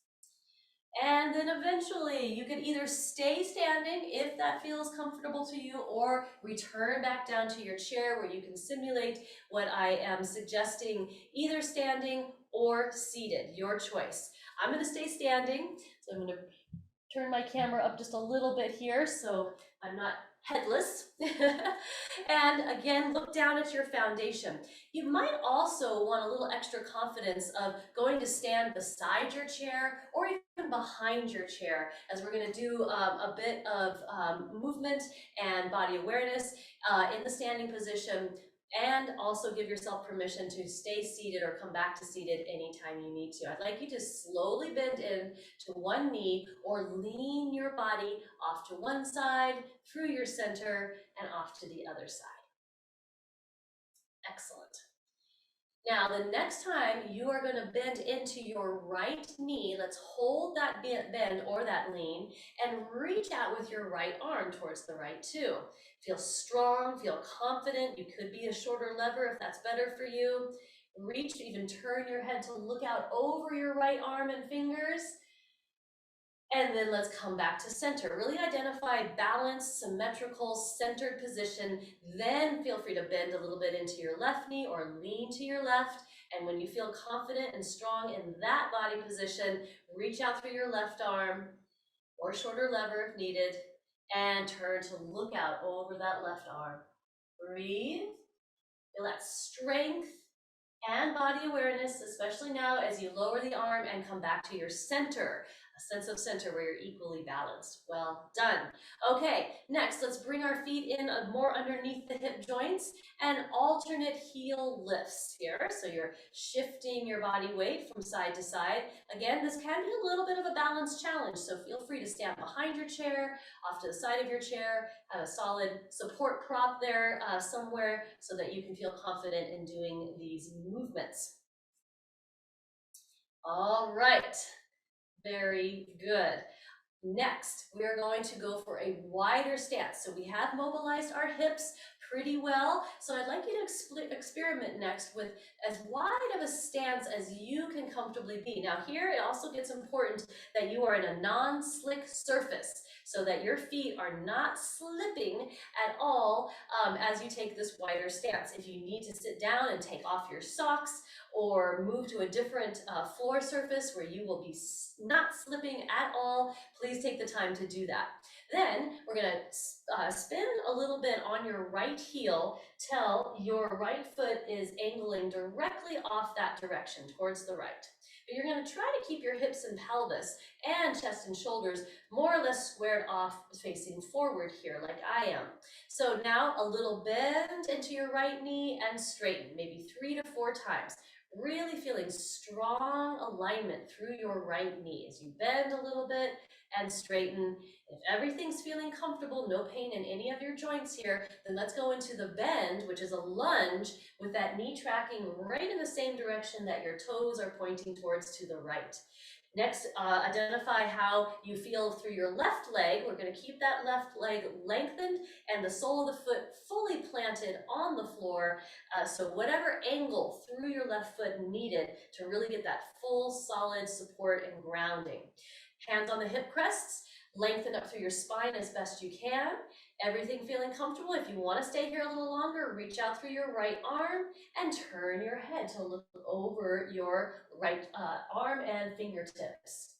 And then eventually you can either stay standing if that feels comfortable to you, or return back down to your chair where you can simulate what I am suggesting, either standing or seated, your choice. I'm going to stay standing, so I'm going to turn my camera up just a little bit here so I'm not headless. And again, look down at your foundation. You might also want a little extra confidence of going to stand beside your chair or even behind your chair, as we're going to do a bit of movement and body awareness in the standing position. And also give yourself permission to stay seated or come back to seated anytime you need to. I'd like you to slowly bend in to one knee, or lean your body off to one side, through your center, and off to the other side. Excellent. Now, the next time you are going to bend into your right knee, let's hold that bend or that lean and reach out with your right arm towards the right too. Feel strong, feel confident. You could be a shorter lever if that's better for you. Reach, even turn your head to look out over your right arm and fingers. And then let's come back to center. Really identify balanced, symmetrical, centered position. Then feel free to bend a little bit into your left knee or lean to your left. And when you feel confident and strong in that body position, reach out through your left arm or shorter lever if needed, and turn to look out over that left arm. Breathe. Feel that strength and body awareness, especially now as you lower the arm and come back to your center, a sense of center where you're equally balanced. Well done. Okay, next, let's bring our feet in more underneath the hip joints and alternate heel lifts here. So you're shifting your body weight from side to side. Again, this can be a little bit of a balance challenge, so feel free to stand behind your chair, off to the side of your chair, have a solid support prop there somewhere, so that you can feel confident in doing these movements. All right, very good. Next, we are going to go for a wider stance. So we have mobilized our hips pretty well. So I'd like you to experiment next with as wide of a stance as you can comfortably be. Now here, it also gets important that you are in a non-slick surface, so that your feet are not slipping at all as you take this wider stance. If you need to sit down and take off your socks, or move to a different floor surface where you will be not slipping at all, please take the time to do that. Then we're going to spin a little bit on your right heel till your right foot is angling directly off that direction towards the right. But you're going to try to keep your hips and pelvis and chest and shoulders more or less squared off, facing forward here like I am. So now a little bend into your right knee and straighten, maybe 3 to 4 times. Really feeling strong alignment through your right knee as you bend a little bit and straighten. If everything's feeling comfortable, no pain in any of your joints here, then let's go into the bend, which is a lunge, with that knee tracking right in the same direction that your toes are pointing towards to the right. Next, identify how you feel through your left leg. We're going to keep that left leg lengthened and the sole of the foot fully planted on the floor. So whatever angle through your left foot needed to really get that full solid support and grounding. Hands on the hip crests, lengthen up through your spine as best you can. Everything feeling comfortable. If you want to stay here a little longer, reach out through your right arm and turn your head to look over your right arm and fingertips.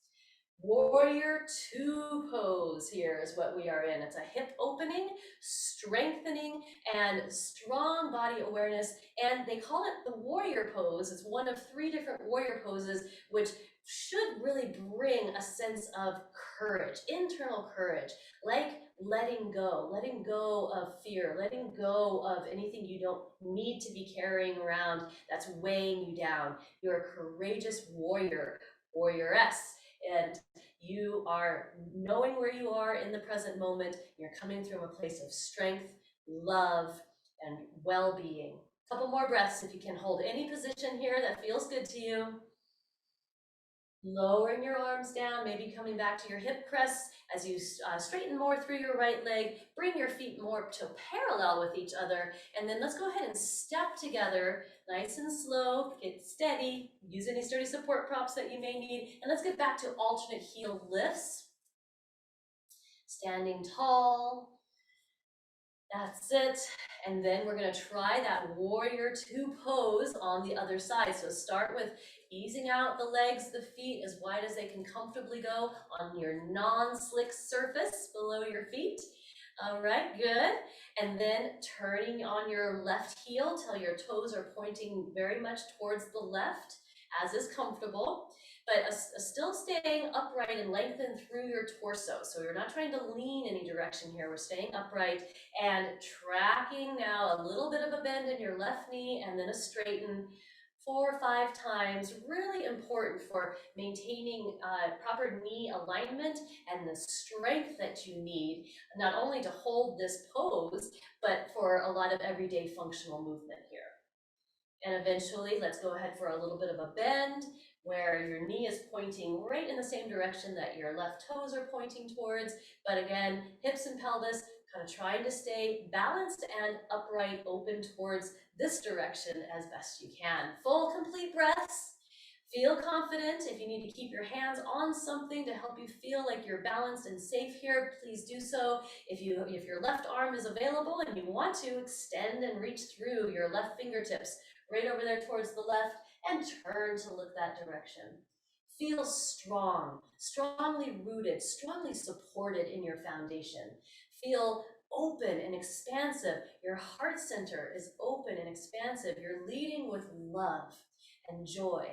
Warrior two pose here is what we are in. It's a hip opening, strengthening, and strong body awareness. And they call it the warrior pose. It's one of 3 different warrior poses, which should really bring a sense of courage, internal courage, like letting go of fear, letting go of anything you don't need to be carrying around that's weighing you down. You're a courageous warrior, warrioress. And you are knowing where you are in the present moment. You're coming from a place of strength, love, and well-being. A couple more breaths if you can hold any position here that feels good to you. Lowering your arms down, maybe coming back to your hip crests as you straighten more through your right leg. Bring your feet more to parallel with each other. And then let's go ahead and step together, nice and slow, get steady, use any sturdy support props that you may need. And let's get back to alternate heel lifts. Standing tall. That's it. And then we're going to try that warrior two pose on the other side. So start with easing out the legs, the feet as wide as they can comfortably go on your non-slick surface below your feet. All right, good. And then turning on your left heel till your toes are pointing very much towards the left, as is comfortable, but still staying upright and lengthened through your torso. So you're not trying to lean any direction here. We're staying upright and tracking now a little bit of a bend in your left knee and then a straighten 4 or 5 times. Really important for maintaining proper knee alignment and the strength that you need, not only to hold this pose, but for a lot of everyday functional movement here. And eventually, let's go ahead for a little bit of a bend where your knee is pointing right in the same direction that your left toes are pointing towards. But again, hips and pelvis kind of trying to stay balanced and upright, open towards this direction as best you can. Full, complete breaths. Feel confident. If you need to keep your hands on something to help you feel like you're balanced and safe here, please do so. If your left arm is available and you want to, extend and reach through your left fingertips right over there towards the left and turn to look that direction. Feel strong, strongly rooted, strongly supported in your foundation. Feel open and expansive. Your heart center is open and expansive. You're leading with love and joy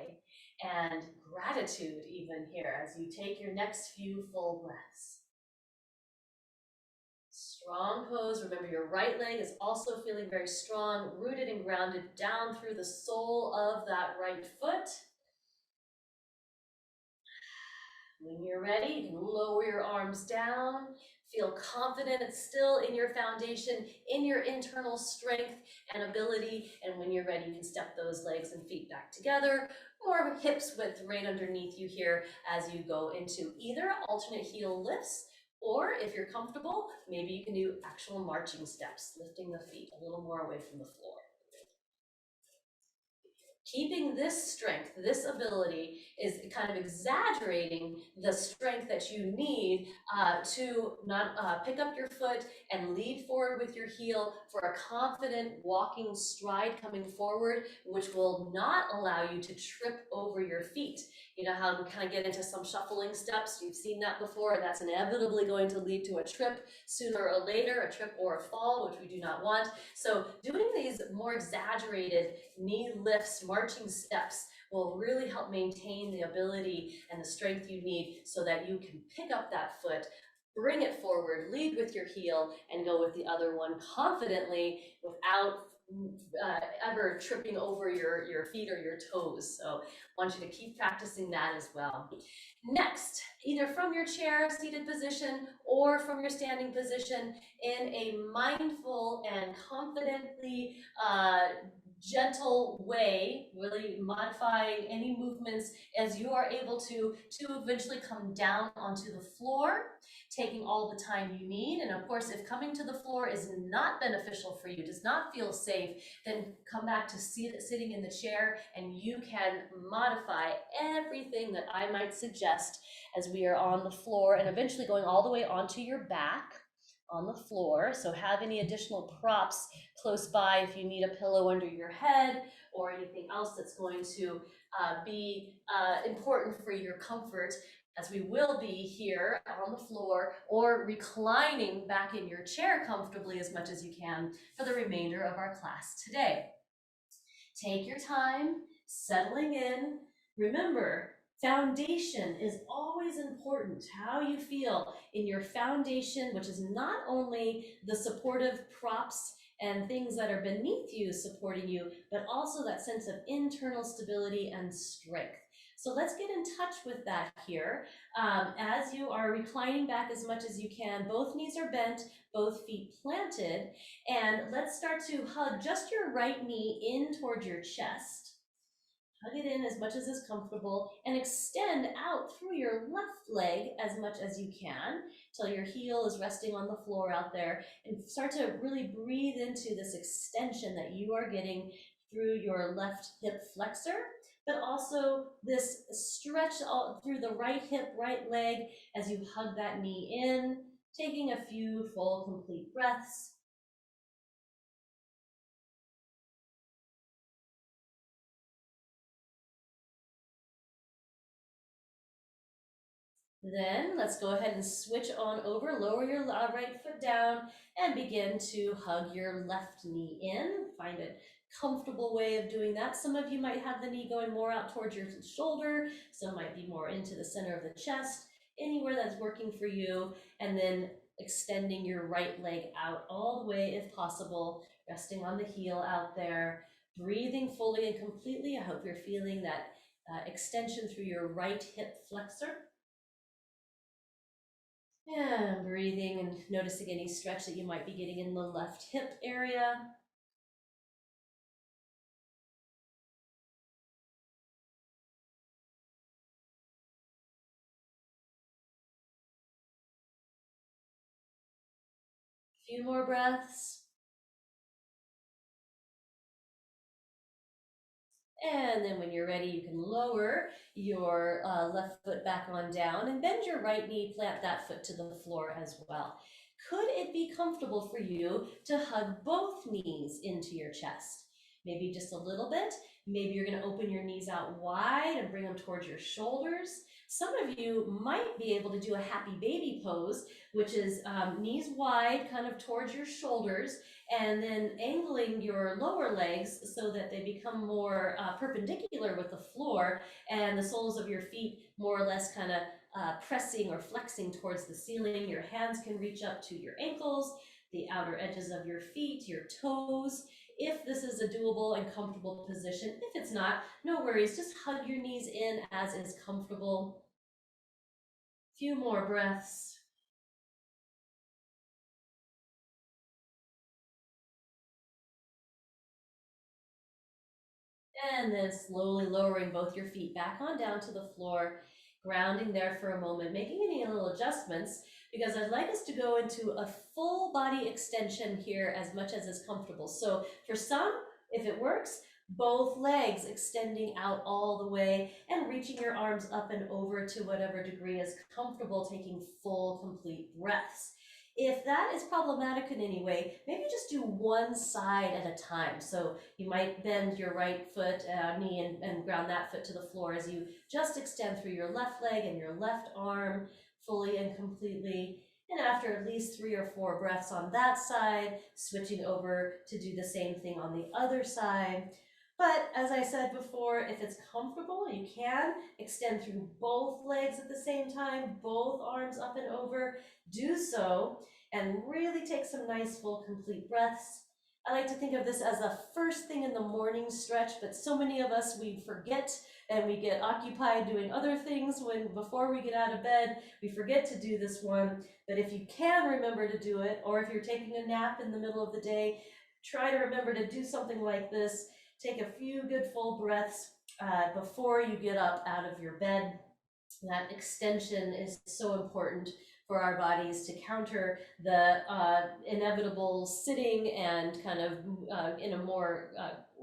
and gratitude even here as you take your next few full breaths. Strong pose. Remember, your right leg is also feeling very strong, rooted and grounded down through the sole of that right foot. When you're ready, you can lower your arms down. Feel confident and still in your foundation, in your internal strength and ability. And when you're ready, you can step those legs and feet back together, more hips width right underneath you here as you go into either alternate heel lifts, or if you're comfortable, maybe you can do actual marching steps, lifting the feet a little more away from the floor. Keeping this strength, this ability, is kind of exaggerating the strength that you need to not pick up your foot and lead forward with your heel for a confident walking stride coming forward, which will not allow you to trip over your feet. You know how we kind of get into some shuffling steps? You've seen that before, and that's inevitably going to lead to a trip sooner or later, a trip or a fall, which we do not want. So doing these more exaggerated knee lifts, marching steps will really help maintain the ability and the strength you need so that you can pick up that foot, bring it forward, lead with your heel, and go with the other one confidently without ever tripping over your feet or your toes. So I want you to keep practicing that as well. Next, either from your chair seated position or from your standing position, in a mindful and confidently gentle way, really modifying any movements as you are able to eventually come down onto the floor, taking all the time you need. And of course, if coming to the floor is not beneficial for you, does not feel safe, then come back to sitting in the chair, and you can modify everything that I might suggest as we are on the floor, and eventually going all the way onto your back on the floor. So have any additional props close by if you need a pillow under your head or anything else that's going to be important for your comfort. as we will be here on the floor or reclining back in your chair comfortably as much as you can for the remainder of our class today. Take your time, settling in. Remember, foundation is always important. How you feel in your foundation, which is not only the supportive props and things that are beneath you supporting you, but also that sense of internal stability and strength. So let's get in touch with that here. As you are reclining back as much as you can, both knees are bent, both feet planted, and let's start to hug just your right knee in towards your chest. Hug it in as much as is comfortable and extend out through your left leg as much as you can till your heel is resting on the floor out there, and start to really breathe into this extension that you are getting through your left hip flexor, but also this stretch all through the right hip, right leg as you hug that knee in, taking a few full complete breaths. Then let's go ahead and switch on over, lower your right foot down and begin to hug your left knee in. Find a comfortable way of doing that. Some of you might have the knee going more out towards your shoulder, some might be more into the center of the chest, anywhere that's working for you. And then extending your right leg out all the way if possible, resting on the heel out there, breathing fully and completely. I hope you're feeling that extension through your right hip flexor. And breathing and noticing any stretch that you might be getting in the left hip area. A few more breaths. And then when you're ready, you can lower your left foot back on down and bend your right knee, plant that foot to the floor as well. Could it be comfortable for you to hug both knees into your chest? Maybe just a little bit. Maybe you're going to open your knees out wide and bring them towards your shoulders. Some of you might be able to do a happy baby pose, which is knees wide, kind of towards your shoulders, and then angling your lower legs so that they become more perpendicular with the floor, and the soles of your feet more or less kind of pressing or flexing towards the ceiling. Your hands can reach up to your ankles, the outer edges of your feet, your toes, if this is a doable and comfortable position. If it's not, no worries, just hug your knees in as is comfortable. Few more breaths. And then slowly lowering both your feet back on down to the floor, grounding there for a moment, making any little adjustments, because I'd like us to go into a full body extension here as much as is comfortable. So for some, if it works, both legs extending out all the way and reaching your arms up and over to whatever degree is comfortable, taking full, complete breaths. If that is problematic in any way, maybe just do one side at a time. So you might bend your right foot, knee, and ground that foot to the floor as you just extend through your left leg and your left arm fully and completely. And after at least 3 or 4 breaths on that side, switching over to do the same thing on the other side. But as I said before, if it's comfortable, you can extend through both legs at the same time, both arms up and over. Do so and really take some nice full complete breaths. I like to think of this as the first thing in the morning stretch, but so many of us, we forget and we get occupied doing other things before we get out of bed. We forget to do this one, but if you can remember to do it, or if you're taking a nap in the middle of the day, try to remember to do something like this. Take a few good full breaths before you get up out of your bed. That extension is so important for our bodies to counter the inevitable sitting and kind of in a more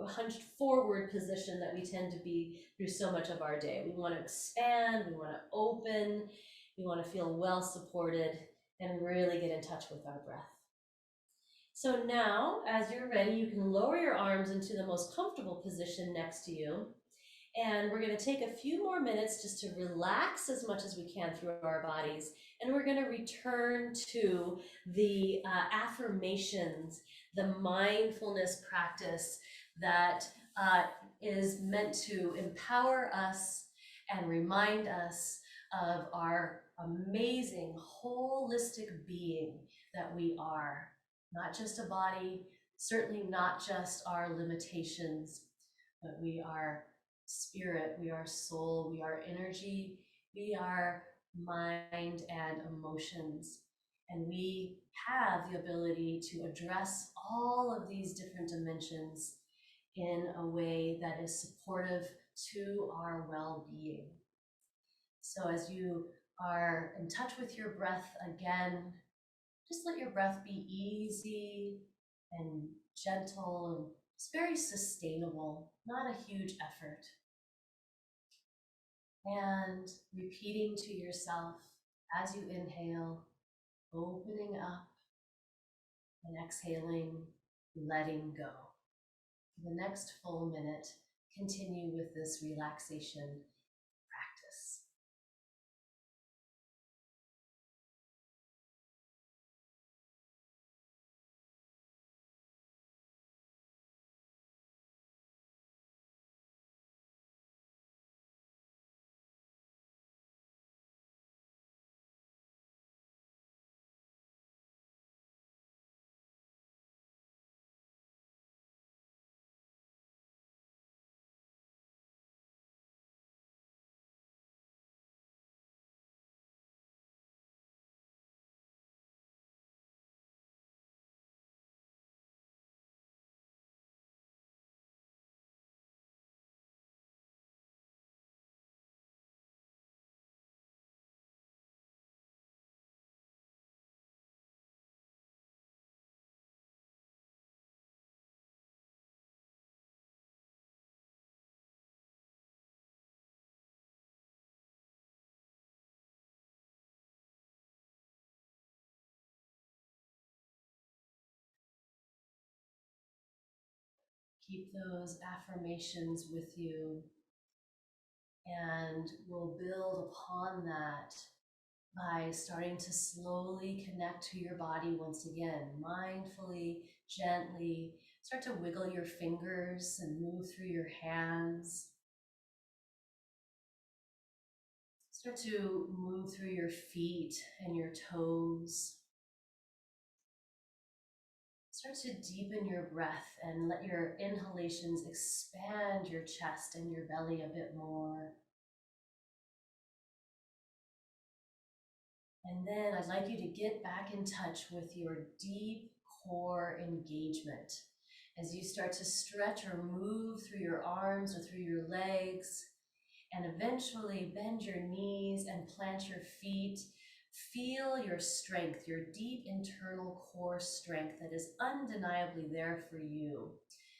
hunched forward position that we tend to be through so much of our day. We want to expand, we want to open, we want to feel well supported and really get in touch with our breath. So now, as you're ready, you can lower your arms into the most comfortable position next to you. And we're going to take a few more minutes just to relax as much as we can through our bodies. And we're going to return to the affirmations, the mindfulness practice that is meant to empower us and remind us of our amazing holistic being that we are. Not just a body, certainly not just our limitations, but we are spirit, we are soul, we are energy, we are mind and emotions. And we have the ability to address all of these different dimensions in a way that is supportive to our well-being. So as you are in touch with your breath again, just let your breath be easy and gentle and it's very sustainable, not a huge effort. And repeating to yourself as you inhale, opening up, and exhaling, letting go. For the next full minute, continue with this relaxation practice. Keep those affirmations with you, and we'll build upon that by starting to slowly connect to your body once again, mindfully, gently. Start to wiggle your fingers and move through your hands. Start to move through your feet and your toes. Start to deepen your breath and let your inhalations expand your chest and your belly a bit more. And then I'd like you to get back in touch with your deep core engagement. As you start to stretch or move through your arms or through your legs, and eventually bend your knees and plant your feet, feel your strength, your deep internal core strength that is undeniably there for you.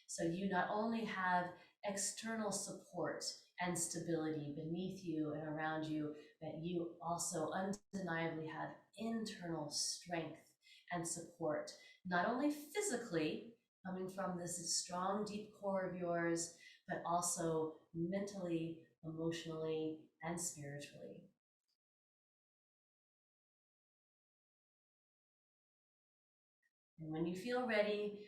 So you not only have external support and stability beneath you and around you, but you also undeniably have internal strength and support, not only physically coming from this strong, deep core of yours, but also mentally, emotionally, and spiritually. And when you feel ready,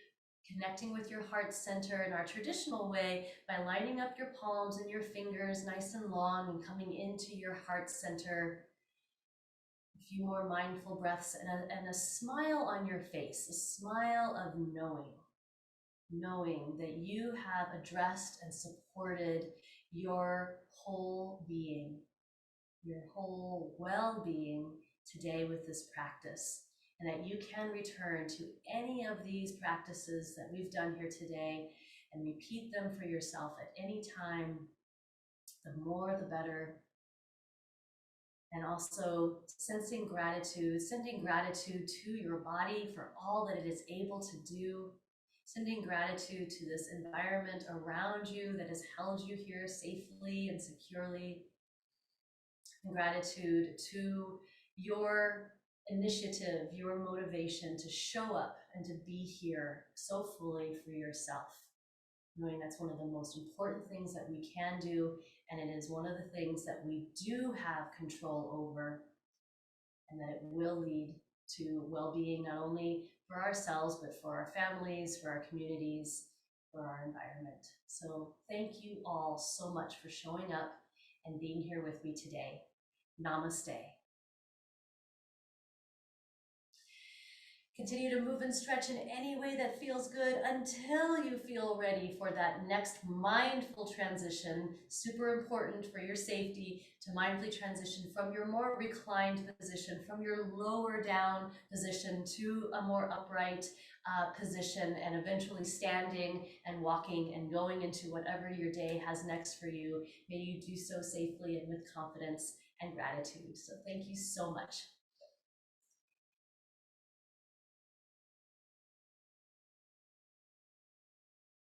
connecting with your heart center in our traditional way by lining up your palms and your fingers nice and long and coming into your heart center. A few more mindful breaths and a smile on your face, a smile of knowing that you have addressed and supported your whole being, your whole well-being today with this practice, and that you can return to any of these practices that we've done here today and repeat them for yourself at any time. The more, the better. And also sending gratitude to your body for all that it is able to do, sending gratitude to this environment around you that has held you here safely and securely, and gratitude to your initiative, your motivation to show up and to be here so fully for yourself. knowing that's one of the most important things that we can do, and it is one of the things that we do have control over, and that it will lead to well-being, not only for ourselves, but for our families, for our communities, for our environment. So thank you all so much for showing up and being here with me today. Namaste. Continue to move and stretch in any way that feels good until you feel ready for that next mindful transition. Super important for your safety to mindfully transition from your more reclined position, from your lower down position to a more upright position, and eventually standing and walking and going into whatever your day has next for you. May you do so safely and with confidence and gratitude. So thank you so much.